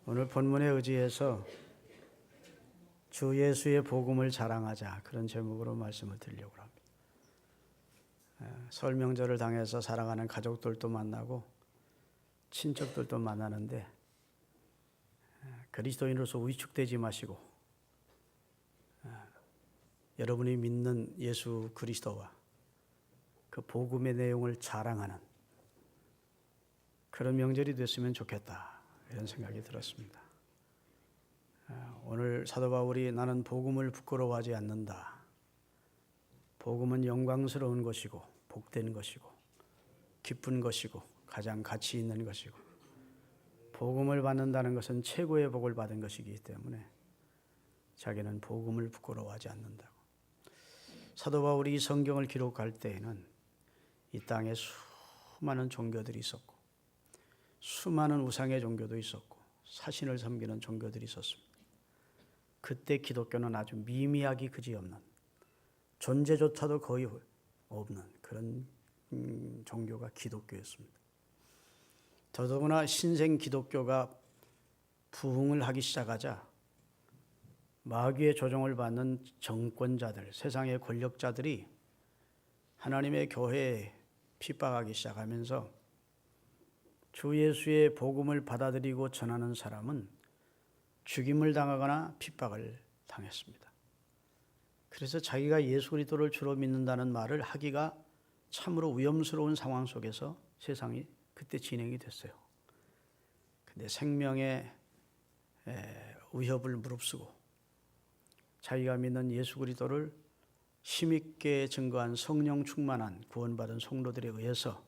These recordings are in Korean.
오늘 본문에 의지해서 주 예수의 복음을 자랑하자, 그런 제목으로 말씀을 드리려고 합니다. 설 명절을 당해서 사랑하는 가족들도 만나고 친척들도 만나는데 그리스도인으로서 위축되지 마시고 여러분이 믿는 예수 그리스도와 그 복음의 내용을 자랑하는 그런 명절이 됐으면 좋겠다, 이런 생각이 들었습니다. 오늘 사도 바울이 나는 복음을 부끄러워하지 않는다. 복음은 영광스러운 것이고 복된 것이고 기쁜 것이고 가장 가치 있는 것이고 복음을 받는다는 것은 최고의 복을 받은 것이기 때문에 자기는 복음을 부끄러워하지 않는다고. 사도 바울이 이 성경을 기록할 때에는 이 땅에 수많은 종교들이 있었고 수많은 우상의 종교도 있었고 사신을 섬기는 종교들이 있었습니다. 그때 기독교는 아주 미미하기 그지없는, 존재조차도 거의 없는 그런 종교가 기독교였습니다. 더더구나 신생 기독교가 부흥을 하기 시작하자 마귀의 조종을 받는 정권자들, 세상의 권력자들이 하나님의 교회에 핍박하기 시작하면서 주 예수의 복음을 받아들이고 전하는 사람은 죽임을 당하거나 핍박을 당했습니다. 그래서 자기가 예수 그리스도를 주로 믿는다는 말을 하기가 참으로 위험스러운 상황 속에서 세상이 그때 진행이 됐어요. 근데 생명의 위협을 무릅쓰고 자기가 믿는 예수 그리스도를 힘있게 증거한 성령 충만한 구원받은 성도들에 의해서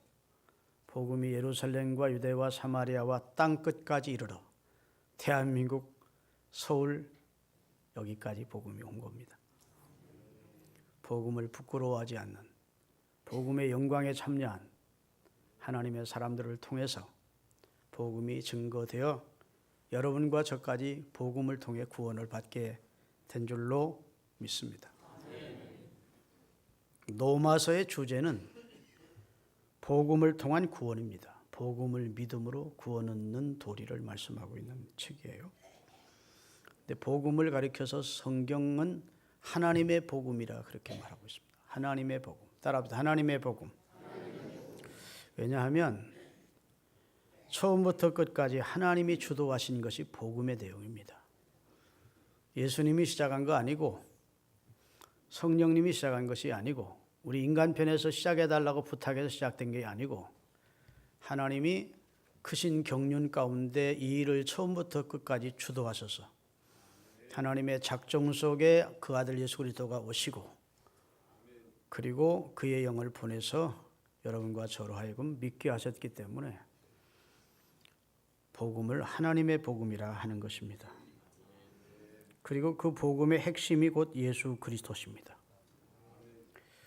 복음이 예루살렘과 유대와 사마리아와 땅 끝까지 이르러 대한민국 서울 여기까지 복음이 온 겁니다. 복음을 부끄러워하지 않는, 복음의 영광에 참여한 하나님의 사람들을 통해서 복음이 증거되어 여러분과 저까지 복음을 통해 구원을 받게 된 줄로 믿습니다. 로마서의 주제는 복음을 통한 구원입니다. 복음을 믿음으로 구원 얻는 도리를 말씀하고 있는 책이에요. 근데 복음을 가리켜서 성경은 하나님의 복음이라 그렇게 말하고 있습니다. 하나님의 복음. 따라합시다. 하나님의 복음. 왜냐하면 처음부터 끝까지 하나님이 주도하신 것이 복음의 내용입니다. 예수님이 시작한 거 아니고 성령님이 시작한 것이 아니고 우리 인간편에서 시작해달라고 부탁해서 시작된 게 아니고 하나님이 크신 경륜 가운데 이 일을 처음부터 끝까지 주도하셔서 하나님의 작정 속에 그 아들 예수 그리스도가 오시고 그리고 그의 영을 보내서 여러분과 저로 하여금 믿게 하셨기 때문에 복음을 하나님의 복음이라 하는 것입니다. 그리고 그 복음의 핵심이 곧 예수 그리스도십니다.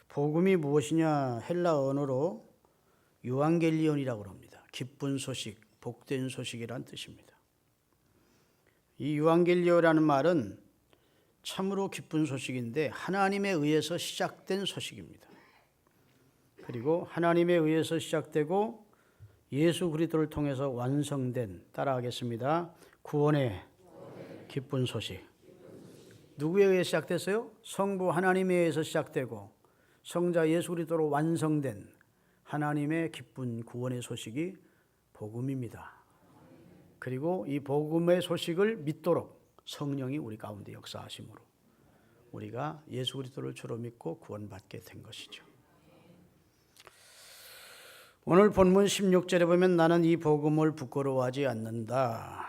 복음이 무엇이냐? 헬라 언어로 유앙겔리온이라고 합니다. 기쁜 소식, 복된 소식이란 뜻입니다. 이 유앙겔리온이라는 말은 참으로 기쁜 소식인데 하나님에 의해서 시작된 소식입니다. 그리고 하나님에 의해서 시작되고 예수 그리스도를 통해서 완성된, 따라하겠습니다, 구원의 기쁜 소식. 누구에 의해 시작됐어요? 성부 하나님에 의해서 시작되고 성자 예수 그리스도로 완성된 하나님의 기쁜 구원의 소식이 복음입니다. 그리고 이 복음의 소식을 믿도록 성령이 우리 가운데 역사하심으로 우리가 예수 그리스도를 주로 믿고 구원받게 된 것이죠. 오늘 본문 16절에 보면 나는 이 복음을 부끄러워하지 않는다.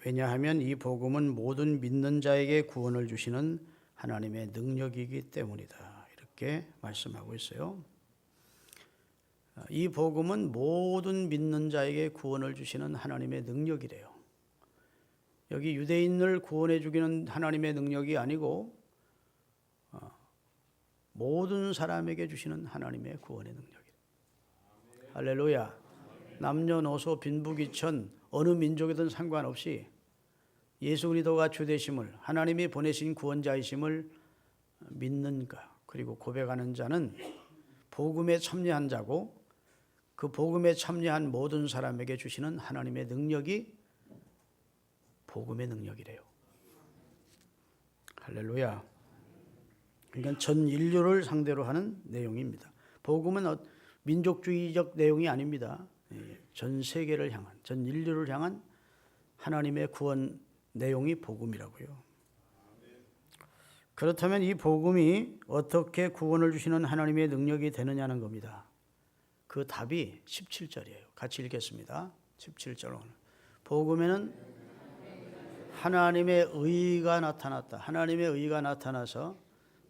왜냐하면 이 복음은 모든 믿는 자에게 구원을 주시는 하나님의 능력이기 때문이다. 이렇게 말씀하고 있어요. 이 복음은 모든 믿는 자에게 구원을 주시는 하나님의 능력이래요. 여기 유대인을 구원해 주기는 하나님의 능력이 아니고 모든 사람에게 주시는 하나님의 구원의 능력이래요. 할렐루야. 남녀노소 빈부귀천 어느 민족이든 상관없이 예수 그리스도가 주 되심을, 하나님이 보내신 구원자이심을 믿는 것, 그리고 고백하는 자는 복음에 참여한 자고 그 복음에 참여한 모든 사람에게 주시는 하나님의 능력이 복음의 능력이래요. 할렐루야. 그러니까 전 인류를 상대로 하는 내용입니다. 복음은 민족주의적 내용이 아닙니다. 전 세계를 향한, 전 인류를 향한 하나님의 구원 내용이 복음이라고요. 그렇다면 이 복음이 어떻게 구원을 주시는 하나님의 능력이 되느냐는 겁니다. 그 답이 17절이에요. 같이 읽겠습니다. 17절. 복음에는 하나님의 의가 나타났다. 하나님의 의가 나타나서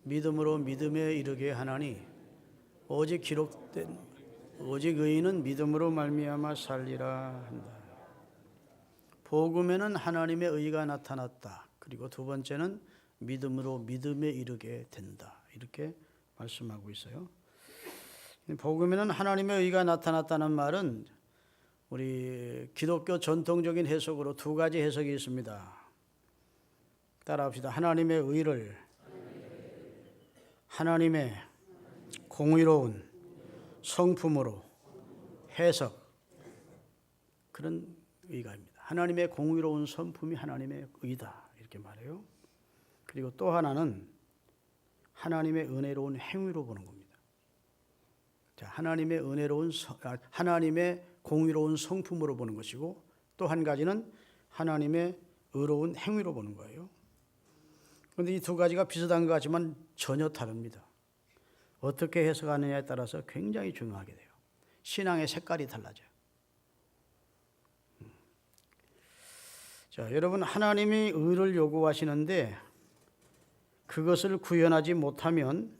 믿음으로 믿음에 이르게 하나니 오직 기록된 오직 의인은 믿음으로 말미암아 살리라 한다. 복음에는 하나님의 의가 나타났다. 그리고 두 번째는 믿음으로 믿음에 이르게 된다. 이렇게 말씀하고 있어요. 복음에는 하나님의 의가 나타났다는 말은 우리 기독교 전통적인 해석으로 두 가지 해석이 있습니다. 따라합시다. 하나님의 의를 하나님의 공의로운 성품으로 해석, 그런 의가입니다. 하나님의 공의로운 성품이 하나님의 의다, 이렇게 말해요. 그리고 또 하나는 하나님의 은혜로운 행위로 보는 겁니다. 자, 하나님의 공의로운 성품으로 보는 것이고, 또 한 가지는 하나님의 의로운 행위로 보는 거예요. 그런데 이 두 가지가 비슷한 것 같지만 전혀 다릅니다. 어떻게 해석하느냐에 따라서 굉장히 중요하게 돼요. 신앙의 색깔이 달라져요. 자, 여러분, 하나님이 의를 요구하시는데 그것을 구현하지 못하면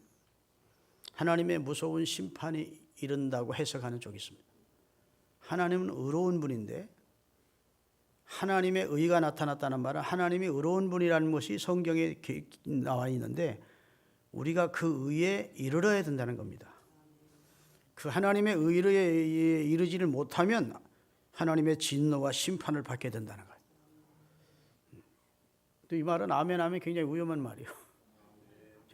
하나님의 무서운 심판이 이른다고 해석하는 쪽이 있습니다. 하나님은 의로운 분인데 하나님의 의가 나타났다는 말은 하나님이 의로운 분이라는 것이 성경에 나와 있는데 우리가 그 의에 이르러야 된다는 겁니다. 그 하나님의 의에 이르지를 못하면 하나님의 진노와 심판을 받게 된다는 거예요. 이 말은 아멘 하면 굉장히 위험한 말이에요.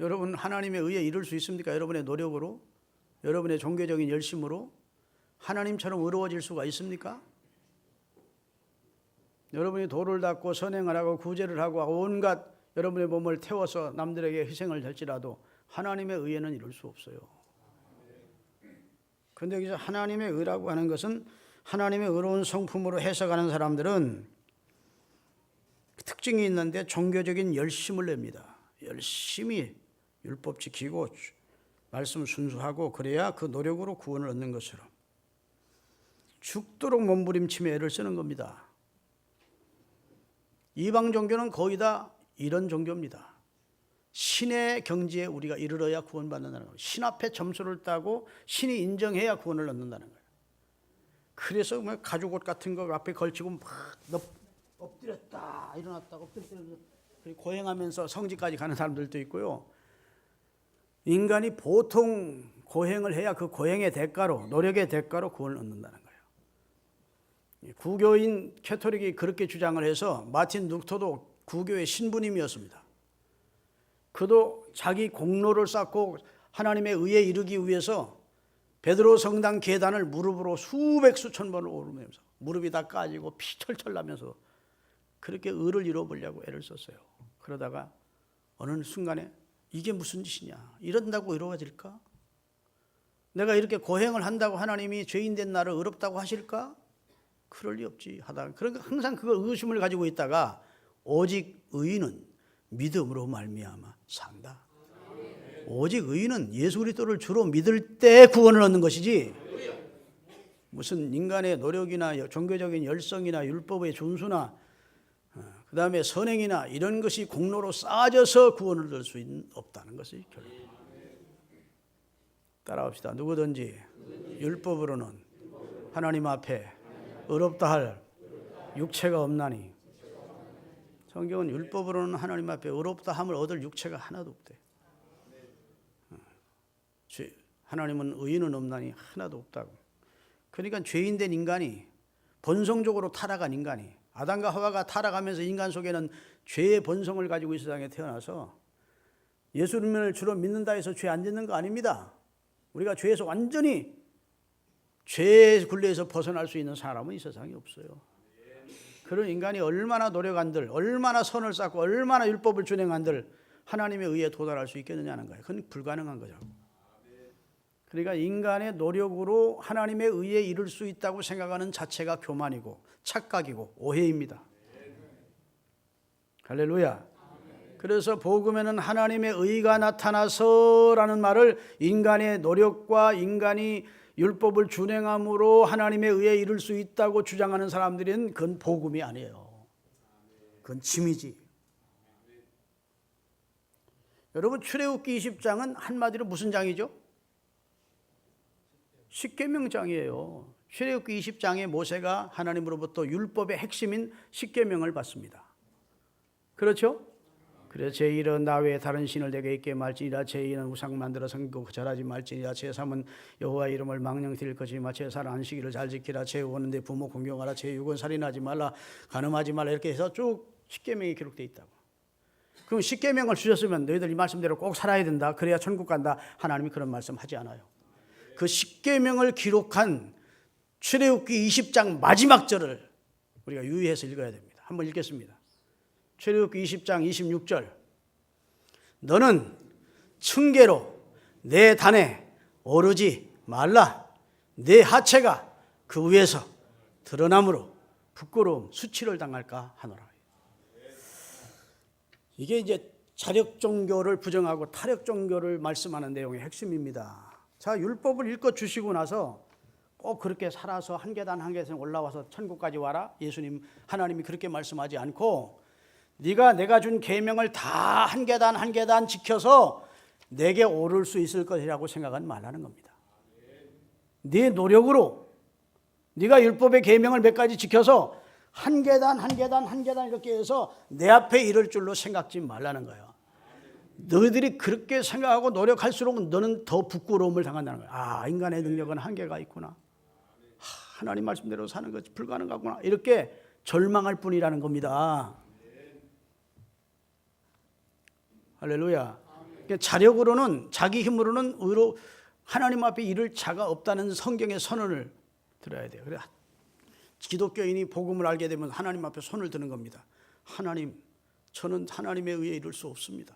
여러분, 하나님의 의에 이룰 수 있습니까? 여러분의 노력으로, 여러분의 종교적인 열심으로 하나님처럼 의로워질 수가 있습니까? 여러분이 도를 닦고 선행을 하고 구제를 하고 온갖 여러분의 몸을 태워서 남들에게 희생을 할지라도 하나님의 의에는 이룰 수 없어요. 그런데 여기서 하나님의 의라고 하는 것은 하나님의 의로운 성품으로 해석하는 사람들은 특징이 있는데 종교적인 열심을 냅니다. 열심히 율법 지키고 말씀 순수하고 그래야 그 노력으로 구원을 얻는 것처럼 죽도록 몸부림치며 애를 쓰는 겁니다. 이방 종교는 거의 다 이런 종교입니다. 신의 경지에 우리가 이르러야 구원받는다는 거예요. 신 앞에 점수를 따고 신이 인정해야 구원을 얻는다는 거예요. 그래서 뭐 가죽옷 같은 거 앞에 걸치고 막 엎드렸다 일어났다 엎드렸다 고행하면서 성지까지 가는 사람들도 있고요. 인간이 보통 고행을 해야 그 고행의 대가로, 노력의 대가로 구원을 얻는다는 거예요. 구교인 캐토릭이 그렇게 주장을 해서 마틴 루터도 구교의 신부님이었습니다. 그도 자기 공로를 쌓고 하나님의 의에 이르기 위해서 베드로 성당 계단을 무릎으로 수백 수천 번을 오르면서 무릎이 다 까지고 피 철철 나면서 그렇게 의를 이뤄보려고 애를 썼어요. 그러다가 어느 순간에 이게 무슨 짓이냐, 이런다고 의로워질까? 내가 이렇게 고행을 한다고 하나님이 죄인된 나를 의롭다고 하실까? 그럴 리 없지 하다가, 그러니까 항상 그걸 의심을 가지고 있다가 오직 의인은 믿음으로 말미암아 산다. 오직 의인은 예수 그리스도를 주로 믿을 때 구원을 얻는 것이지 무슨 인간의 노력이나 종교적인 열성이나 율법의 준수나 그 다음에 선행이나 이런 것이 공로로 쌓아져서 구원을 얻을 수 없다는 것이 결론. 따라합시다. 누구든지 율법으로는 하나님 앞에 의롭다 할 육체가 없나니. 성경은 율법으로는 하나님 앞에 의롭다 함을 얻을 육체가 하나도 없대. 하나님은 의인은 없나니 하나도 없다고. 그러니까 죄인된 인간이, 본성적으로 타락한 인간이, 아담과 하와가 타락하면서 인간 속에는 죄의 본성을 가지고 이 세상에 태어나서 예수님을 주로 믿는다 해서 죄 안 짓는 거 아닙니다. 우리가 죄에서 완전히 죄의 굴레에서 벗어날 수 있는 사람은 이 세상에 없어요. 그런 인간이 얼마나 노력한들, 얼마나 선을 쌓고 얼마나 율법을 준행한들 하나님의 의에 도달할 수 있겠느냐는 거예요. 그건 불가능한 거죠. 그러니까 인간의 노력으로 하나님의 의에 이를 수 있다고 생각하는 자체가 교만이고 착각이고 오해입니다. 할렐루야. 그래서 복음에는 하나님의 의가 나타나서라는 말을 인간의 노력과 인간이 율법을 준행함으로 하나님의 의에 이를 수 있다고 주장하는 사람들은 그건 복음이 아니에요. 그건 짐이지. 여러분 출애굽기 20장은 한마디로 무슨 장이죠? 십계명장이에요. 출애굽기 20장에 모세가 하나님으로부터 율법의 핵심인 십계명을 받습니다. 그렇죠? 그래 제 일은 나 외에 다른 신을 내게 있게 말지니라. 제 일은 우상 만들어 섬기고 절하지 말지니라. 제 삼은 여호와 이름을 망령 드릴 것이지만 제 살 안식일을 잘 지키라. 제 오는 데 부모 공경하라. 제 육은 살인하지 말라. 간음하지 말라. 이렇게 해서 쭉 십계명이 기록되어 있다고. 그럼 십계명을 주셨으면 너희들 이 말씀대로 꼭 살아야 된다. 그래야 천국 간다. 하나님이 그런 말씀 하지 않아요. 그 십계명을 기록한 출애굽기 20장 마지막 절을 우리가 유의해서 읽어야 됩니다. 한번 읽겠습니다. 출애굽기 20장 26절. 너는 층계로 내 단에 오르지 말라. 내 하체가 그 위에서 드러남으로 부끄러움 수치를 당할까 하노라. 이게 이제 자력 종교를 부정하고 타력 종교를 말씀하는 내용의 핵심입니다. 자, 율법을 읽어 주시고 나서 꼭 그렇게 살아서 한 계단 한 계단 올라와서 천국까지 와라. 예수님 하나님이 그렇게 말씀하지 않고 네가 내가 준 계명을 다 한 계단 한 계단 지켜서 내게 오를 수 있을 것이라고 생각은 말하는 겁니다. 네 노력으로 네가 율법의 계명을 몇 가지 지켜서 한 계단 한 계단 한 계단 이렇게 해서 내 앞에 이를 줄로 생각지 말라는 거예요. 너희들이 그렇게 생각하고 노력할수록 너는 더 부끄러움을 당한다는 거예요. 아, 인간의 능력은 한계가 있구나. 하나님 말씀대로 사는 것이 불가능하구나. 이렇게 절망할 뿐이라는 겁니다. 할렐루야. 자력으로는 자기 힘으로는 의로 하나님 앞에 이를 자가 없다는 성경의 선언을 들어야 돼요. 그래 기독교인이 복음을 알게 되면 하나님 앞에 손을 드는 겁니다. 하나님, 저는 하나님에 의해 이룰 수 없습니다.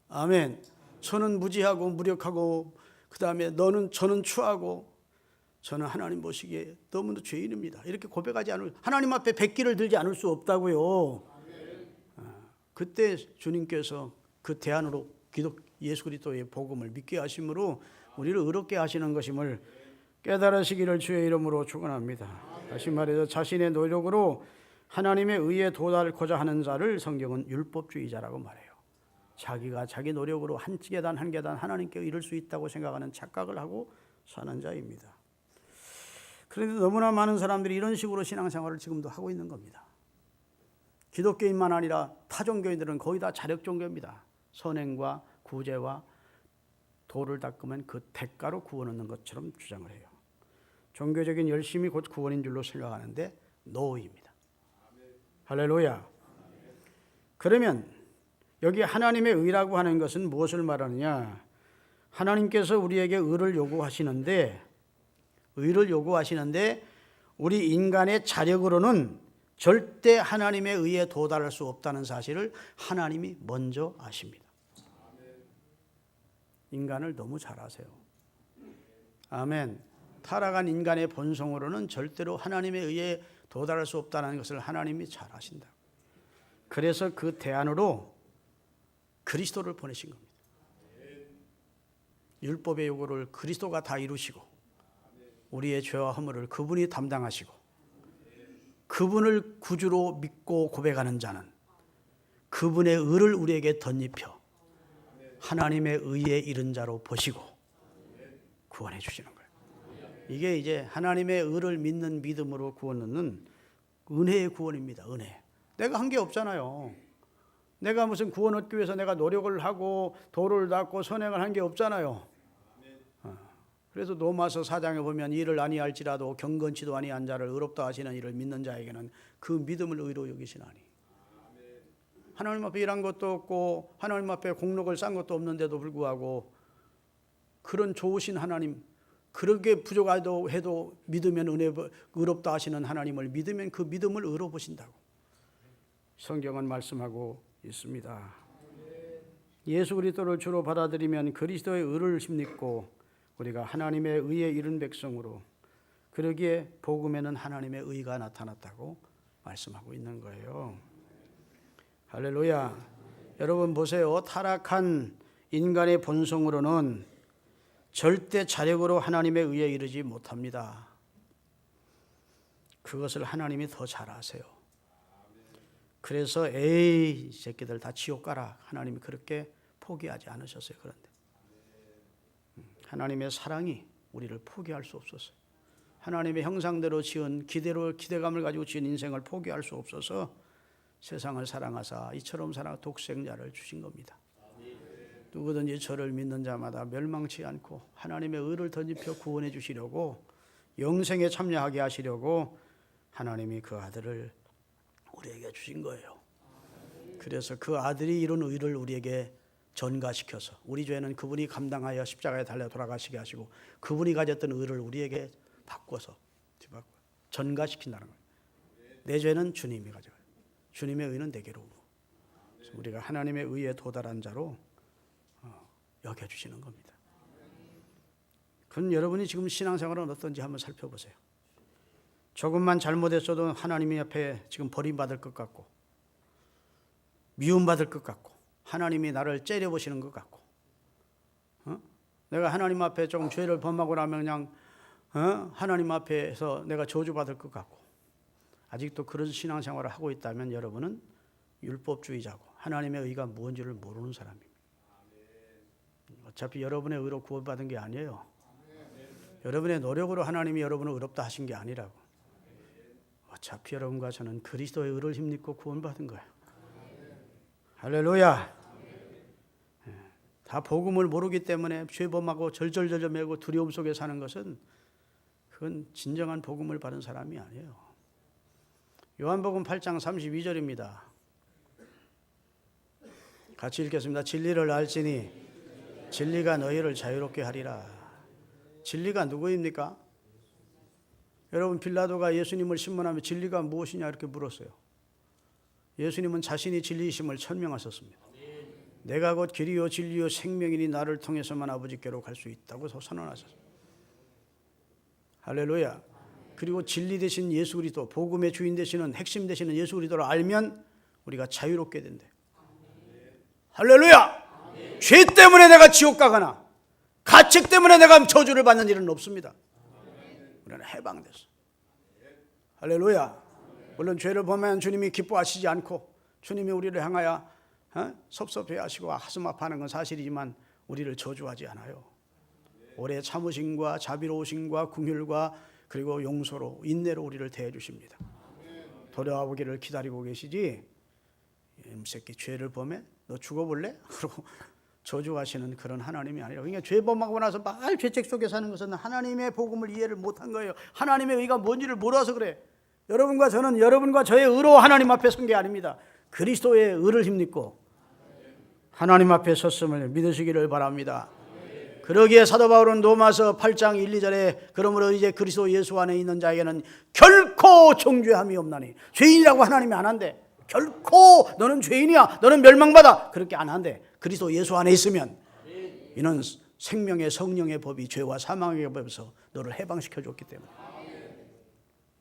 아멘. 저는 무지하고 무력하고 그다음에 저는 추하고 저는 하나님 보시기에 너무나 죄인입니다. 이렇게 고백하지 않을 하나님 앞에 백기를 들지 않을 수 없다고요. 그때 주님께서 그 대안으로 예수 그리스도의 복음을 믿게 하심으로 우리를 의롭게 하시는 것임을 깨달으시기를 주의 이름으로 축원합니다. 다시 말해서 자신의 노력으로 하나님의 의에 도달하고자 하는 자를 성경은 율법주의자라고 말해요. 자기가 자기 노력으로 한 계단 한 계단 하나님께 이룰 수 있다고 생각하는 착각을 하고 사는 자입니다. 그런데 너무나 많은 사람들이 이런 식으로 신앙생활을 지금도 하고 있는 겁니다. 기독교인만 아니라 타종교인들은 거의 다 자력종교입니다. 선행과 구제와 도를 닦으면 그 대가로 구원 얻는 것처럼 주장을 해요. 종교적인 열심이 곧 구원인 줄로 생각하는데 노입니다. 할렐루야. 그러면 여기 하나님의 의라고 하는 것은 무엇을 말하느냐? 하나님께서 우리에게 의를 요구하시는데 우리 인간의 자력으로는 절대 하나님의 의에 도달할 수 없다는 사실을 하나님이 먼저 아십니다. 인간을 너무 잘 아세요. 아멘. 타락한 인간의 본성으로는 절대로 하나님의 의에 도달할 수 없다는 것을 하나님이 잘 아신다. 그래서 그 대안으로 그리스도를 보내신 겁니다. 율법의 요구를 그리스도가 다 이루시고 우리의 죄와 허물을 그분이 담당하시고 그분을 구주로 믿고 고백하는 자는 그분의 의를 우리에게 덧입혀 하나님의 의에 이른 자로 보시고 구원해 주시는 거예요. 이게 이제 하나님의 의를 믿는 믿음으로 구원 얻는 은혜의 구원입니다. 은혜. 내가 한 게 없잖아요. 내가 무슨 구원 얻기 위해서 내가 노력을 하고 도를 닦고 선행을 한 게 없잖아요. 그래서 로마서 4장에 보면 이를 아니할지라도 경건치도 아니한 자를 의롭다 하시는 이를 믿는 자에게는 그 믿음을 의로 여기시나니. 하나님 앞에 일한 것도 없고 하나님 앞에 공력을 쌓은 것도 없는데도 불구하고 그런 좋으신 하나님, 그렇게 부족하도 해도 믿으면 의롭다 하시는 하나님을 믿으면 그 믿음을 의로 보신다고 성경은 말씀하고 있습니다. 예수 그리스도를 주로 받아들이면 그리스도의 의를 힘입고 우리가 하나님의 의에 이른 백성으로, 그러기에 복음에는 하나님의 의가 나타났다고 말씀하고 있는 거예요. 할렐루야. 여러분 보세요. 타락한 인간의 본성으로는 절대 자력으로 하나님의 의에 이르지 못합니다. 그것을 하나님이 더 잘 아세요. 그래서 에이 새끼들 다 지옥 가라, 하나님이 그렇게 포기하지 않으셨어요. 그런데 하나님의 사랑이 우리를 포기할 수 없었어요. 하나님의 형상대로 지은 기대감을 가지고 지은 인생을 포기할 수 없어서 세상을 사랑하사 이처럼 사랑 독생자를 주신 겁니다. 누구든지 저를 믿는 자마다 멸망치 않고 하나님의 의를 덧입혀 구원해 주시려고, 영생에 참여하게 하시려고 하나님이 그 아들을 우리에게 주신 거예요. 그래서 그 아들이 이룬 의를 우리에게 전가시켜서, 우리 죄는 그분이 감당하여 십자가에 달려 돌아가시게 하시고 그분이 가졌던 의를 우리에게 바꿔서 전가시킨다는 거예요. 내 죄는 주님이 가져가요. 주님의 의는 내게로 오고, 우리가 하나님의 의에 도달한 자로 여겨주시는 겁니다. 그건 여러분이 지금 신앙생활은 어떤지 한번 살펴보세요. 조금만 잘못했어도 하나님 앞에 지금 버림받을 것 같고, 미움받을 것 같고, 하나님이 나를 째려보시는 것 같고, 내가 하나님 앞에 조금 죄를 범하고 나면 그냥 하나님 앞에서 내가 저주받을 것 같고, 아직도 그런 신앙생활을 하고 있다면 여러분은 율법주의자고 하나님의 의가 무엇인지를 모르는 사람입니다. 어차피 여러분의 의로 구원받은 게 아니에요. 여러분의 노력으로 하나님이 여러분을 의롭다 하신 게 아니라고. 어차피 여러분과 저는 그리스도의 의를 힘입고 구원받은 거예요. 할렐루야. 다 복음을 모르기 때문에 죄범하고 절절절절 매고 두려움 속에 사는 것은, 그건 진정한 복음을 받은 사람이 아니에요. 요한복음 8장 32절입니다. 같이 읽겠습니다. 진리를 알지니 진리가 너희를 자유롭게 하리라. 진리가 누구입니까? 여러분, 빌라도가 예수님을 신문하며 진리가 무엇이냐 이렇게 물었어요. 예수님은 자신이 진리이심을 천명하셨습니다. 내가 곧 길이요 진리요 생명이니 나를 통해서만 아버지께로 갈 수 있다고 선언하셨습니다. 할렐루야. 그리고 진리 되신 예수 그리스도, 복음의 주인 되시는, 핵심 되시는 예수 그리스도를 알면 우리가 자유롭게 된대. 할렐루야. 죄 때문에 내가 지옥 가거나 가책 때문에 내가 저주를 받는 일은 없습니다. 우리는 해방됐어. 할렐루야. 물론 죄를 범하면 주님이 기뻐하시지 않고 주님이 우리를 향하여 섭섭해하시고 가슴 아파하는 건 사실이지만 우리를 저주하지 않아요. 오래 참으심과 자비로우심과 긍휼과 그리고 용서로, 인내로 우리를 대해 주십니다. 돌아오기를 기다리고 계시지, 이 새끼 죄를 범해? 너 죽어볼래? 그러고 저주하시는 그런 하나님이 아니라, 그러니까 죄 범하고 나서 말 죄책 속에 사는 것은 하나님의 복음을 이해를 못한 거예요. 하나님의 의가 뭔지를 몰라서 그래. 여러분과 저는 여러분과 저의 의로 하나님 앞에 선 게 아닙니다. 그리스도의 의를 힘입고 하나님 앞에 섰음을 믿으시기를 바랍니다. 그러기에 사도 바울은 로마서 8장 1, 2절에 그러므로 이제 그리스도 예수 안에 있는 자에게는 결코 정죄함이 없나니, 죄인이라고 하나님이 안 한대. 결코 너는 죄인이야, 너는 멸망받아, 그렇게 안 한대. 그리스도 예수 안에 있으면 이는 생명의 성령의 법이 죄와 사망의 법에서 너를 해방시켜 줬기 때문에,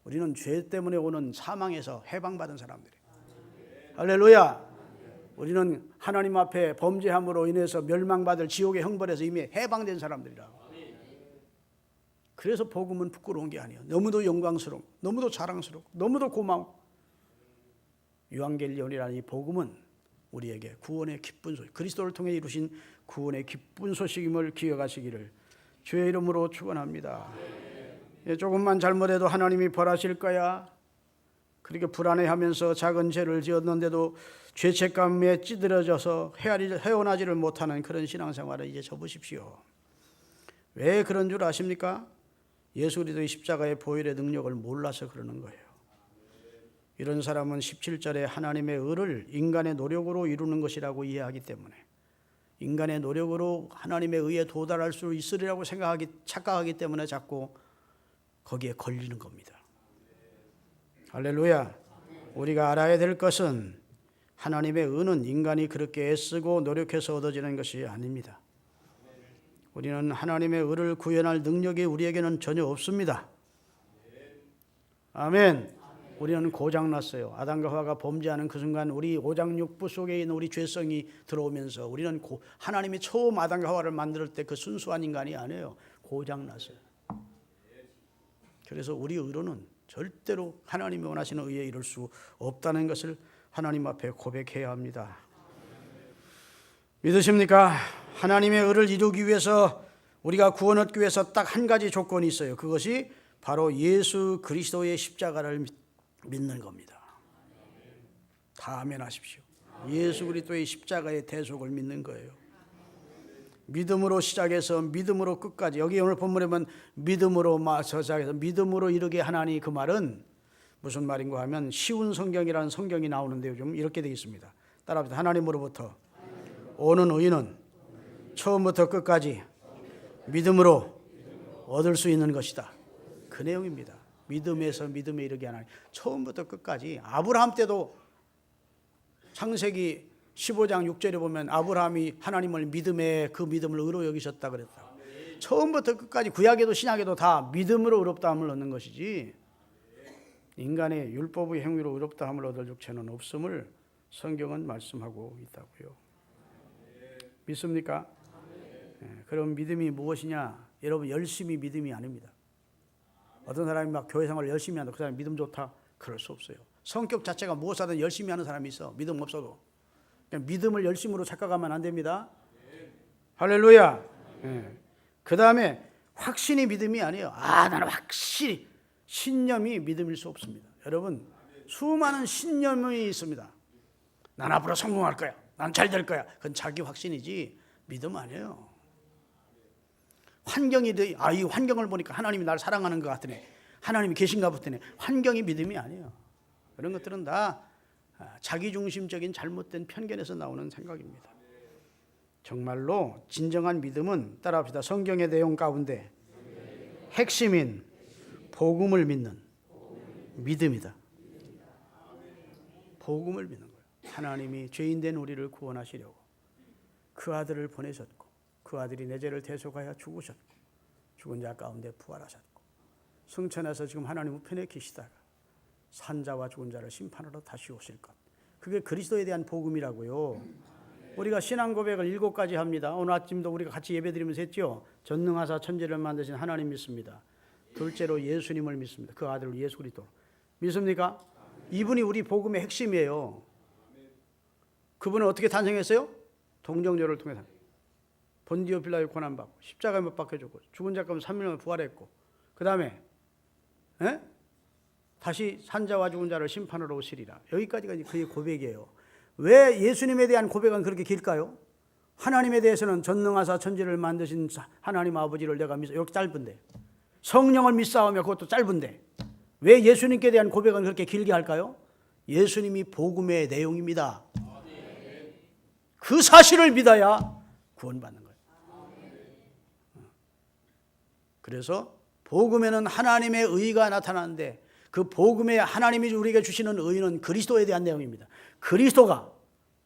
우리는 죄 때문에 오는 사망에서 해방받은 사람들이에요. 할렐루야. 우리는 하나님 앞에 범죄함으로 인해서 멸망받을 지옥의 형벌에서 이미 해방된 사람들이라고. 그래서 복음은 부끄러운 게 아니에요. 너무도 영광스럽고 너무도 자랑스럽고 너무도 고마워. 유앙겔리온이라는 이 복음은 우리에게 구원의 기쁜 소식, 그리스도를 통해 이루신 구원의 기쁜 소식임을 기억하시기를 주의 이름으로 축원합니다. 조금만 잘못해도 하나님이 벌하실 거야, 그렇게 불안해하면서 작은 죄를 지었는데도 죄책감에 찌들어져서 헤어나지를 못하는 그런 신앙생활을 이제 접으십시오. 왜 그런 줄 아십니까? 예수 그리스도의 십자가의 보혈의 능력을 몰라서 그러는 거예요. 이런 사람은 17절에 하나님의 의를 인간의 노력으로 이루는 것이라고 이해하기 때문에 인간의 노력으로 하나님의 의에 도달할 수 있으리라고 착각하기 때문에 자꾸 거기에 걸리는 겁니다. 할렐루야. 우리가 알아야 될 것은 하나님의 의는 인간이 그렇게 애쓰고 노력해서 얻어지는 것이 아닙니다. 우리는 하나님의 의를 구현할 능력이 우리에게는 전혀 없습니다. 아멘. 우리는 고장났어요. 아담과 하와가 범죄하는 그 순간 우리 오장육부 속에 있는 우리 죄성이 들어오면서 우리는 하나님이 처음 아담과 하와를 만들 때 그 순수한 인간이 아니에요. 고장났어요. 그래서 우리 의로는 절대로 하나님이 원하시는 의에 이룰 수 없다는 것을 하나님 앞에 고백해야 합니다. 믿으십니까? 하나님의 의를 이루기 위해서 우리가 구원 얻기 위해서 딱 한 가지 조건이 있어요. 그것이 바로 예수 그리스도의 십자가를 믿는 겁니다. 다 아멘하십시오. 예수 그리스도의 십자가의 대속을 믿는 거예요. 믿음으로 시작해서 믿음으로 끝까지. 여기 오늘 본문에 보면 믿음으로 시작해서 믿음으로 이르게 하나니, 그 말은 무슨 말인가 하면 쉬운 성경이라는 성경이 나오는데요. 좀 이렇게 되어 있습니다. 따라합시다. 하나님으로부터 오는 의는 처음부터 끝까지 믿음으로 얻을 수 있는 것이다. 그 내용입니다. 믿음에서 믿음에 이르게 하나니, 처음부터 끝까지. 아브라함 때도 창세기 15장 6절에 보면 아브라함이 하나님을 믿음에 그 믿음을 의로 여기셨다 그랬다. 처음부터 끝까지 구약에도 신약에도 다 믿음으로 의롭다함을 얻는 것이지, 인간의 율법의 행위로 의롭다함을 얻을 육체는 없음을 성경은 말씀하고 있다고요. 믿습니까? 그럼 믿음이 무엇이냐? 여러분, 열심히 믿음이 아닙니다. 어떤 사람이 막 교회 생활을 열심히 한다, 그 사람이 믿음 좋다? 그럴 수 없어요. 성격 자체가 무엇하든 열심히 하는 사람이 있어. 믿음 없어도. 믿음을 열심으로 착각하면 안 됩니다. 할렐루야. 그 다음에 확신이 믿음이 아니에요. 나는 확실히, 신념이 믿음일 수 없습니다. 여러분, 수많은 신념이 있습니다. 난 앞으로 성공할 거야. 난 잘 될 거야. 그건 자기 확신이지 믿음 아니에요. 환경이 이 환경을 보니까 하나님이 나를 사랑하는 것 같으네, 하나님이 계신가 보더니, 환경이 믿음이 아니에요. 그런 것들은 다 자기중심적인 잘못된 편견에서 나오는 생각입니다. 정말로 진정한 믿음은, 따라합시다, 성경의 내용 가운데 핵심인 복음을 믿는 믿음이다. 복음을 믿는 거예요. 하나님이 죄인된 우리를 구원하시려고 그 아들을 보내셨고, 그 아들이 내 죄를 대속하여 죽으셨고, 죽은 자 가운데 부활하셨고, 승천해서 지금 하나님 우편에 계시다가 산자와 죽은 자를 심판하러 다시 오실 것. 그게 그리스도에 대한 복음이라고요. 우리가 신앙 고백을 7가지 합니다. 오늘 아침도 우리가 같이 예배드리면서 했죠. 전능하사 천지를 만드신 하나님 믿습니다. 둘째로 예수님을 믿습니다. 그 아들 예수 그리스도 믿습니까? 이분이 우리 복음의 핵심이에요. 그분은 어떻게 탄생했어요? 동정녀를 통해서 본디오 빌라의 고난받고 십자가에 못 박혀주고 죽은 자 가운데 3일 만에 부활했고, 그 다음에 다시 산자와 죽은 자를 심판하러 오시리라. 여기까지가 그의 고백이에요. 왜 예수님에 대한 고백은 그렇게 길까요? 하나님에 대해서는 전능하사 천지를 만드신 하나님 아버지를 내가 믿어, 이렇게 짧은데, 성령을 믿사오며 그것도 짧은데, 왜 예수님께 대한 고백은 그렇게 길게 할까요? 예수님이 복음의 내용입니다. 그 사실을 믿어야 구원받는 거예요. 그래서 복음에는 하나님의 의가 나타나는데, 그 복음에 하나님이 우리에게 주시는 의는 그리스도에 대한 내용입니다. 그리스도가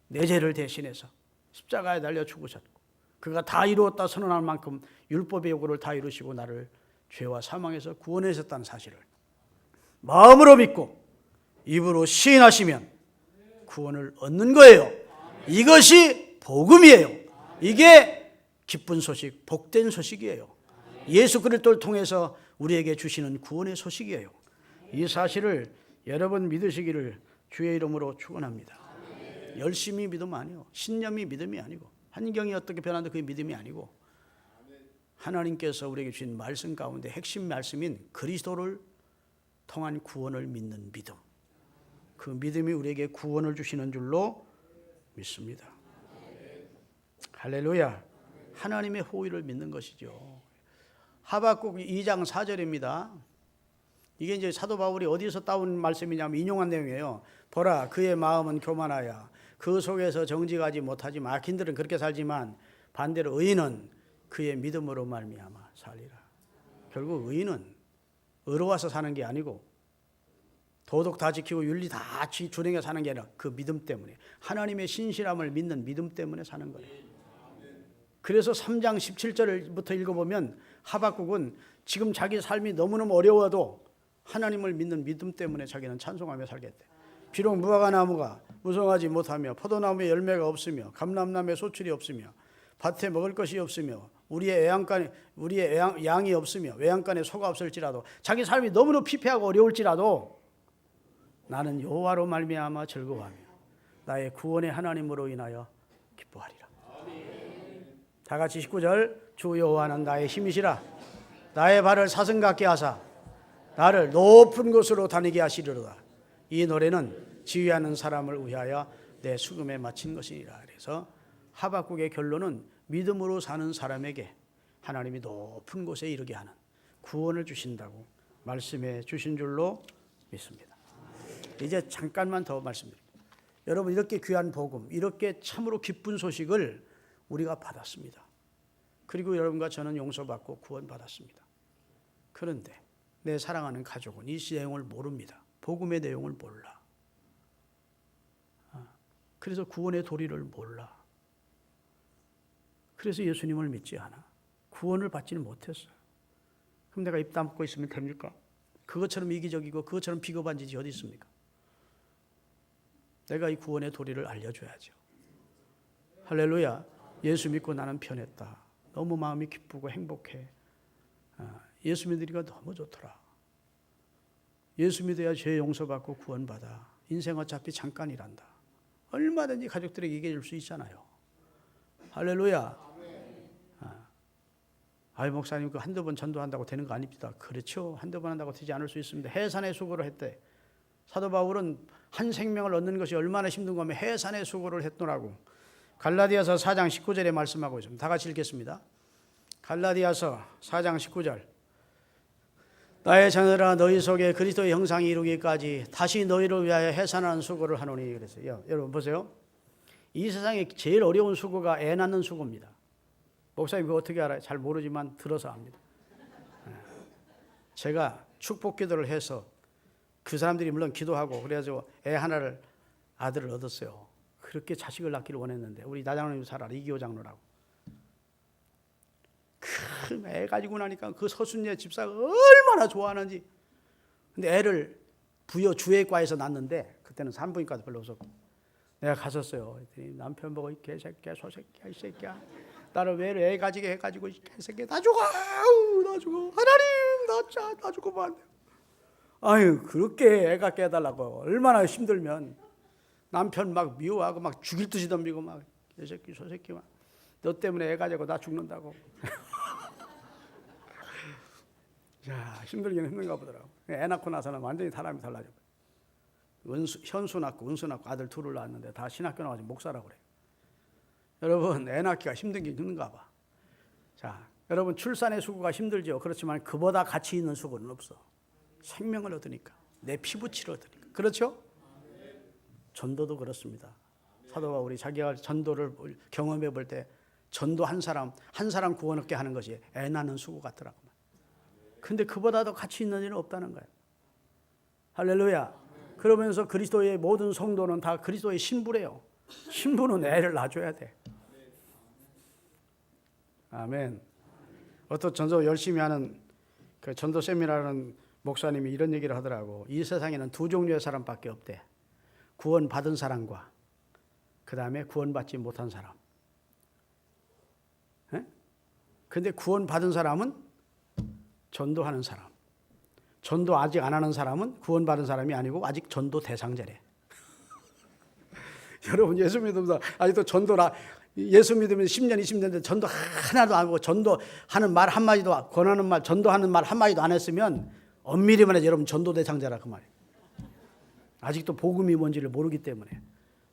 내 죄를 대신해서 십자가에 달려 죽으셨고, 그가 다 이루었다 선언할 만큼 율법의 요구를 다 이루시고 나를 죄와 사망에서 구원하셨다는 사실을 마음으로 믿고 입으로 시인하시면 구원을 얻는 거예요. 이것이 복음이에요. 이게 기쁜 소식, 복된 소식이에요. 예수 그리스도를 통해서 우리에게 주시는 구원의 소식이에요. 이 사실을 여러분 믿으시기를 주의 이름으로 축원합니다. 열심히 믿음 아니요, 신념이 믿음이 아니고, 환경이 어떻게 변하는데 그게 믿음이 아니고, 하나님께서 우리에게 주신 말씀 가운데 핵심 말씀인 그리스도를 통한 구원을 믿는 믿음, 그 믿음이 우리에게 구원을 주시는 줄로 믿습니다. 할렐루야. 하나님의 호의를 믿는 것이죠. 하박국 2장 4절입니다. 이게 이제 사도 바울이 어디서 따온 말씀이냐면 인용한 내용이에요. 보라, 그의 마음은 교만하여 그 속에서 정직하지 못하지 악인들은 그렇게 살지만 반대로 의인은 그의 믿음으로 말미암아 살리라. 결국 의인은 의로워서 사는 게 아니고 도덕 다 지키고 윤리 다 준행해 사는 게 아니라 그 믿음 때문에, 하나님의 신실함을 믿는 믿음 때문에 사는 거예요. 그래서 3장 17절부터 읽어보면 하박국은 지금 자기 삶이 너무너무 어려워도 하나님을 믿는 믿음 때문에 자기는 찬송하며 살겠대. 비록 무화과나무가 무성하지 못하며 포도나무에 열매가 없으며 감람나무에 소출이 없으며 밭에 먹을 것이 없으며 우리의 양이 없으며 외양간에 소가 없을지라도, 자기 삶이 너무너무 피폐하고 어려울지라도 나는 여호와로 말미암아 즐거워하며 나의 구원의 하나님으로 인하여 기뻐하리라. 다 같이 19절. 주 여호와는 나의 힘이시라. 나의 발을 사슴 같게 하사 나를 높은 곳으로 다니게 하시리로다. 이 노래는 지휘하는 사람을 위하여 내 수금에 마친 것이니라. 그래서 하박국의 결론은 믿음으로 사는 사람에게 하나님이 높은 곳에 이르게 하는 구원을 주신다고 말씀해 주신 줄로 믿습니다. 이제 잠깐만 더 말씀드립니다. 여러분, 이렇게 귀한 복음, 이렇게 참으로 기쁜 소식을 우리가 받았습니다. 그리고 여러분과 저는 용서받고 구원받았습니다. 그런데 내 사랑하는 가족은 이 내용을 모릅니다. 복음의 내용을 몰라. 그래서 구원의 도리를 몰라. 그래서 예수님을 믿지 않아. 구원을 받지는 못했어요. 그럼 내가 입 다물고 있으면 됩니까? 그것처럼 이기적이고 그것처럼 비겁한 짓이 어디 있습니까? 내가 이 구원의 도리를 알려줘야죠. 할렐루야. 예수 믿고 나는 편했다. 너무 마음이 기쁘고 행복해. 예수 믿으니까 너무 좋더라. 예수 믿어야 죄 용서받고 구원받아. 인생 어차피 잠깐이란다. 얼마든지 가족들에게 얘기해 줄 수 있잖아요. 할렐루야. 아이 목사님 그 한두 번 전도한다고 되는 거 아닙니다. 그렇죠. 한두 번 한다고 되지 않을 수 있습니다. 해산의 수고를 했대. 사도 바울은 한 생명을 얻는 것이 얼마나 힘든 거면 해산의 수고를 했노라고 갈라디아서 4장 19절에 말씀하고 있습니다. 다 같이 읽겠습니다. 갈라디아서 4장 19절. 나의 자녀들아, 너희 속에 그리스도의 형상이 이루기까지 다시 너희를 위하여 해산하는 수고를 하노니. 그랬어요. 여러분 보세요. 이 세상에 제일 어려운 수고가 애 낳는 수고입니다. 목사님 그거 어떻게 알아요? 잘 모르지만 들어서 압니다. 제가 축복 기도를 해서 그 사람들이 물론 기도하고 그래가지고 애 하나를, 아들을 얻었어요. 그렇게 자식을 낳기를 원했는데 우리 나장로님 잘 알아. 이기호 장로라고. 큰 애 가지고 나니까 그 서순례 집사가 얼마나 좋아하는지. 근데 애를 부여 주외과에서 낳는데 그때는 산부인과도 별로 없었고 내가 갔었어요. 남편 보고 이 개새끼야 소새끼야 이 새끼야 나를 왜 애 가지게 해가지고 이 개새끼야 나 죽어 나 죽어 하나님 나 죽으면 안 돼. 아유 그렇게 애가 깨달라고 얼마나 힘들면 남편 막 미워하고 막 죽일 듯이 덤비고 막 개새끼 소새끼 막 너 때문에 애 가지고 나 죽는다고. 야 힘들긴 힘든가 보더라고. 애 낳고 나서는 완전히 사람이 달라져. 현수 낳고 은수 낳고 아들 둘을 낳았는데 다 신학교 나와서 목사라고 그래요. 여러분 애 낳기가 힘든게 힘든가 봐. 자 여러분 출산의 수고가 힘들죠. 그렇지만 그보다 가치 있는 수고는 없어. 생명을 얻으니까 내 피부치를 얻으니까. 그렇죠? 전도도 그렇습니다. 사도 바울이 자기가 전도를 경험해 볼 때 전도 한 사람 구원 얻게 하는 것이 애 낳는 수고 같더라고. 근데 그보다 더 가치 있는 일은 없다는 거예요. 할렐루야. 그러면서 그리스도의 모든 성도는 다 그리스도의 신부래요. 신부는 애를 낳아줘야 돼. 아멘. 어떤 전도 열심히 하는 그 전도 세미나라는 목사님이 이런 얘기를 하더라고. 이 세상에는 두 종류의 사람밖에 없대. 구원 받은 사람과 그 다음에 구원 받지 못한 사람. 근데 구원 받은 사람은 전도하는 사람. 전도 아직 안 하는 사람은 구원 받은 사람이 아니고 아직 전도 대상자래. 여러분 예수 믿으면서 아직도 전도라 예수 믿으면 10년 20년 됐는데 전도 하나도 안 하고 전도하는 말 한마디도 권하는 말 전도하는 말 한마디도 안 했으면 엄밀히 말해서 여러분 전도 대상자라 그 말이에요. 아직도 복음이 뭔지를 모르기 때문에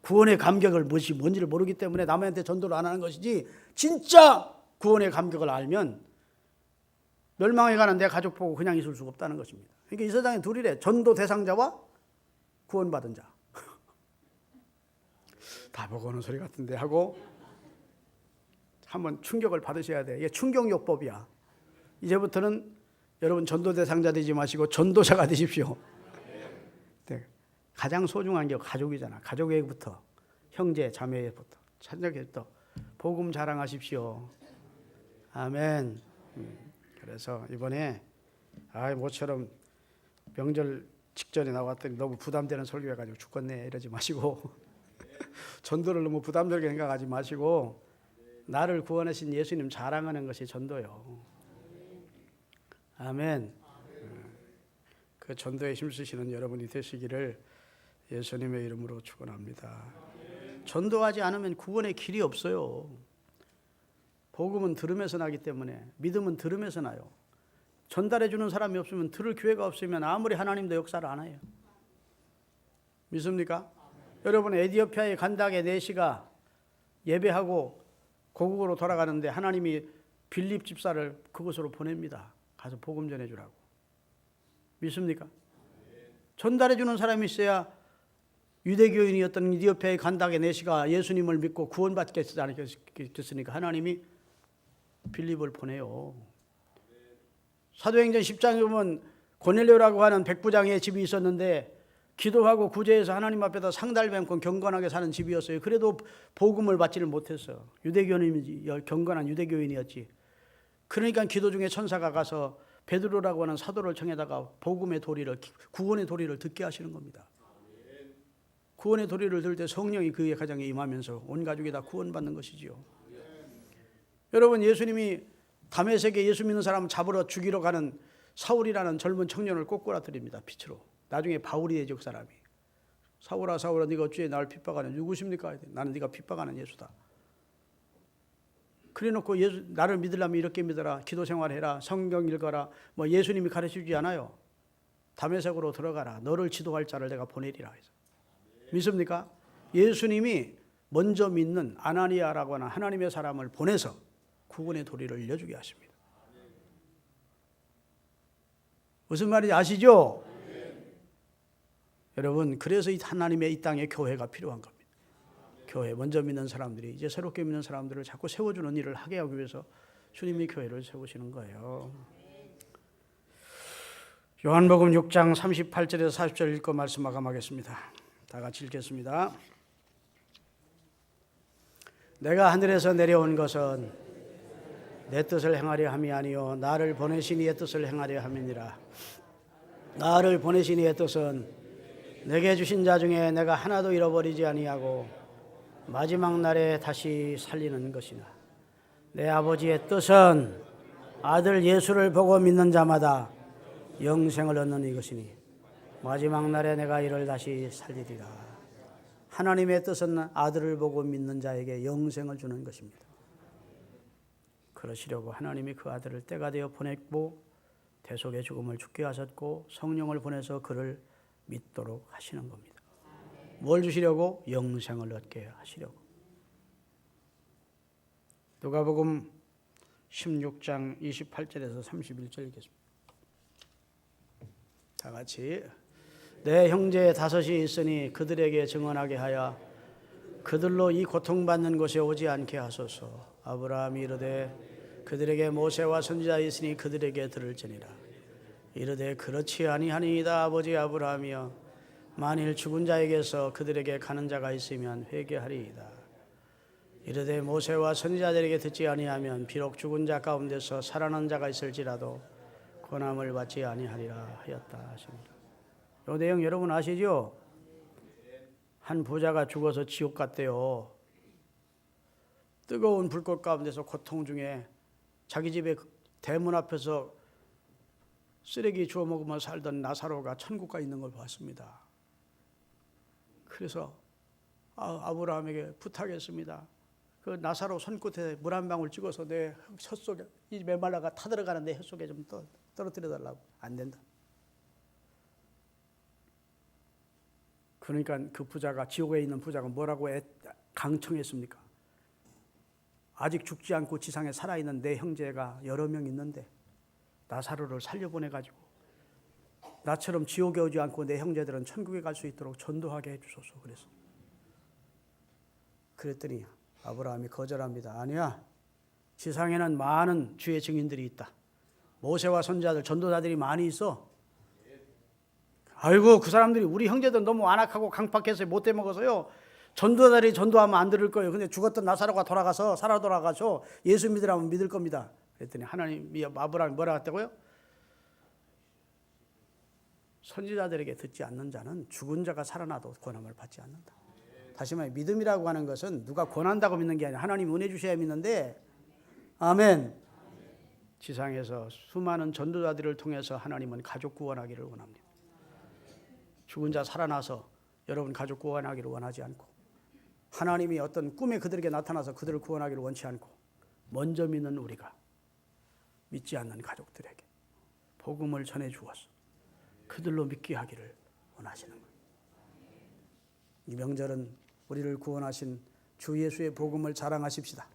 구원의 감격을 뭔지를 모르기 때문에 남한테 전도를 안 하는 것이지 진짜 구원의 감격을 알면 멸망에 가는 내 가족 보고 그냥 있을 수가 없다는 것입니다. 그러니까 이 세상에 둘이래. 전도 대상자와 구원받은 자. 다 보고 오는 소리 같은데 하고 한번 충격을 받으셔야 돼. 이게 충격요법이야. 이제부터는 여러분 전도 대상자 되지 마시고 전도자가 되십시오. 네. 가장 소중한 게 가족이잖아. 가족에부터, 형제, 자매부터, 친척에부터 복음 자랑하십시오. 아멘. 그래서 이번에 모처럼 명절 직전에 나왔더니 너무 부담되는 설교해가지고 죽겠네 이러지 마시고 전도를 너무 부담스럽게 생각하지 마시고 나를 구원하신 예수님 자랑하는 것이 전도요. 아멘. 그 전도에 힘쓰시는 여러분이 되시기를 예수님의 이름으로 축원합니다. 전도하지 않으면 구원의 길이 없어요. 복음은 들음에서 나기 때문에, 믿음은 들음에서 나요. 전달해 주는 사람이 없으면, 들을 기회가 없으면 아무리 하나님도 역사를 안 해요. 믿습니까? 여러분, 에티오피아의 간닥의 내시가 예배하고 고국으로 돌아가는데 하나님이 빌립 집사를 그곳으로 보냅니다. 가서 복음 전해주라고. 믿습니까? 전달해 주는 사람이 있어야 유대교인이었던 에티오피아의 간닥의 내시가 예수님을 믿고 구원받겠지 않겠습니까? 하나님이 빌립을 보내요. 사도행전 10장에 보면 고넬료라고 하는 백부장의 집이 있었는데 기도하고 구제해서 하나님 앞에다 상달뱀고 경건하게 사는 집이었어요. 그래도 복음을 받지를 못했어요. 유대교인이 경건한 유대교인이었지. 그러니까 기도 중에 천사가 가서 베드로라고 하는 사도를 청해다가 복음의 도리를, 구원의 도리를 듣게 하시는 겁니다. 구원의 도리를 들을 때 성령이 그의 가정에 임하면서 온 가족이 다 구원받는 것이지요. 여러분, 예수님이 다메섹에 예수 믿는 사람 잡으러 죽이러 가는 사울이라는 젊은 청년을 꼬꾸라뜨립니다. 빛으로. 나중에 바울이 되죠, 그 사람이. 사울아 사울아 네가 어찌 나를 핍박하냐. 누구십니까? 나는 네가 핍박하는 예수다. 그래놓고 나를 믿으려면 이렇게 믿어라. 기도 생활해라. 성경 읽어라. 뭐 예수님이 가르쳐주지 않아요. 다메섹으로 들어가라. 너를 지도할 자를 내가 보내리라. 믿습니까? 예수님이 먼저 믿는 아나니아라고 하는 하나님의 사람을 보내서 구원의 도리를 일러주게 하십니다. 무슨 말인지 아시죠? 여러분, 그래서 이 하나님의 이 땅에 교회가 필요한 겁니다. 교회, 먼저 믿는 사람들이 이제 새롭게 믿는 사람들을 자꾸 세워주는 일을 하게 하기 위해서 주님이 교회를 세우시는 거예요. 요한복음 6장 38절에서 40절 읽고 말씀 마감하겠습니다. 다 같이 읽겠습니다. 내가 하늘에서 내려온 것은 내 뜻을 행하려 함이 아니요 나를 보내신 이의 뜻을 행하려 함이니라. 나를 보내신 이의 뜻은 내게 주신 자 중에 내가 하나도 잃어버리지 아니하고 마지막 날에 다시 살리는 것이나 내 아버지의 뜻은 아들 예수를 보고 믿는 자마다 영생을 얻는 이것이니 마지막 날에 내가 이를 다시 살리리라. 하나님의 뜻은 아들을 보고 믿는 자에게 영생을 주는 것입니다. 그러시려고 하나님이 그 아들을 때가 되어 보냈고 대속의 죽음을 죽게 하셨고 성령을 보내서 그를 믿도록 하시는 겁니다. 뭘 주시려고? 영생을 얻게 하시려고. 누가복음 16장 28절에서 31절 읽겠습니다. 다 같이. 내 형제 다섯이 있으니 그들에게 증언하게 하여 그들로 이 고통받는 곳에 오지 않게 하소서. 아브라함이 이르되 그들에게 모세와 선지자 있으니 그들에게 들을지니라. 이르되 그렇지 아니하니이다. 아버지 아브라함이여 만일 죽은 자에게서 그들에게 가는 자가 있으면 회개하리이다. 이르되 모세와 선지자들에게 듣지 아니하면 비록 죽은 자 가운데서 살아난 자가 있을지라도 권함을 받지 아니하리라 하였다 하십니다. 이 내용 여러분 아시죠? 한 부자가 죽어서 지옥 갔대요. 뜨거운 불꽃 가운데서 고통 중에 자기 집에 대문 앞에서 쓰레기 주워 먹으며 살던 나사로가 천국 가 있는 걸 봤습니다. 그래서 아브라함에게 부탁했습니다. 그 나사로 손끝에 물 한 방울 찍어서 내 혀속에, 이 메말라가 타들어가는 내 혀속에 좀 떨어뜨려 달라고. 안 된다. 그러니까 그 부자가, 지옥에 있는 부자가 뭐라고 강청했습니까? 아직 죽지 않고 지상에 살아있는 내 형제가 여러 명 있는데 나사로를 살려보내가지고 나처럼 지옥에 오지 않고 내 형제들은 천국에 갈 수 있도록 전도하게 해주소서. 그래서 그랬더니 아브라함이 거절합니다. 아니야. 지상에는 많은 주의 증인들이 있다. 모세와 선지자들, 전도자들이 많이 있어. 아이고 그 사람들이 우리 형제들 너무 완악하고 강팍해서 못돼 먹어서요. 전도자들이 전도하면 안 들을 거예요. 근데 죽었던 나사로가 돌아가서 살아 돌아가서 예수 믿으라면 믿을 겁니다. 그랬더니 하나님이 아브라함이 뭐라 했다고요? 선지자들에게 듣지 않는 자는 죽은 자가 살아나도 권함을 받지 않는다. 다시 말해 믿음이라고 하는 것은 누가 권한다고 믿는 게 아니라 하나님 은혜 주셔야 믿는데, 아멘. 지상에서 수많은 전도자들을 통해서 하나님은 가족 구원하기를 원합니다. 죽은 자 살아나서 여러분 가족 구원하기를 원하지 않고, 하나님이 어떤 꿈에 그들에게 나타나서 그들을 구원하기를 원치 않고, 먼저 믿는 우리가 믿지 않는 가족들에게 복음을 전해 주어서 그들로 믿게 하기를 원하시는 거예요. 이 명절은 우리를 구원하신 주 예수의 복음을 자랑하십시다.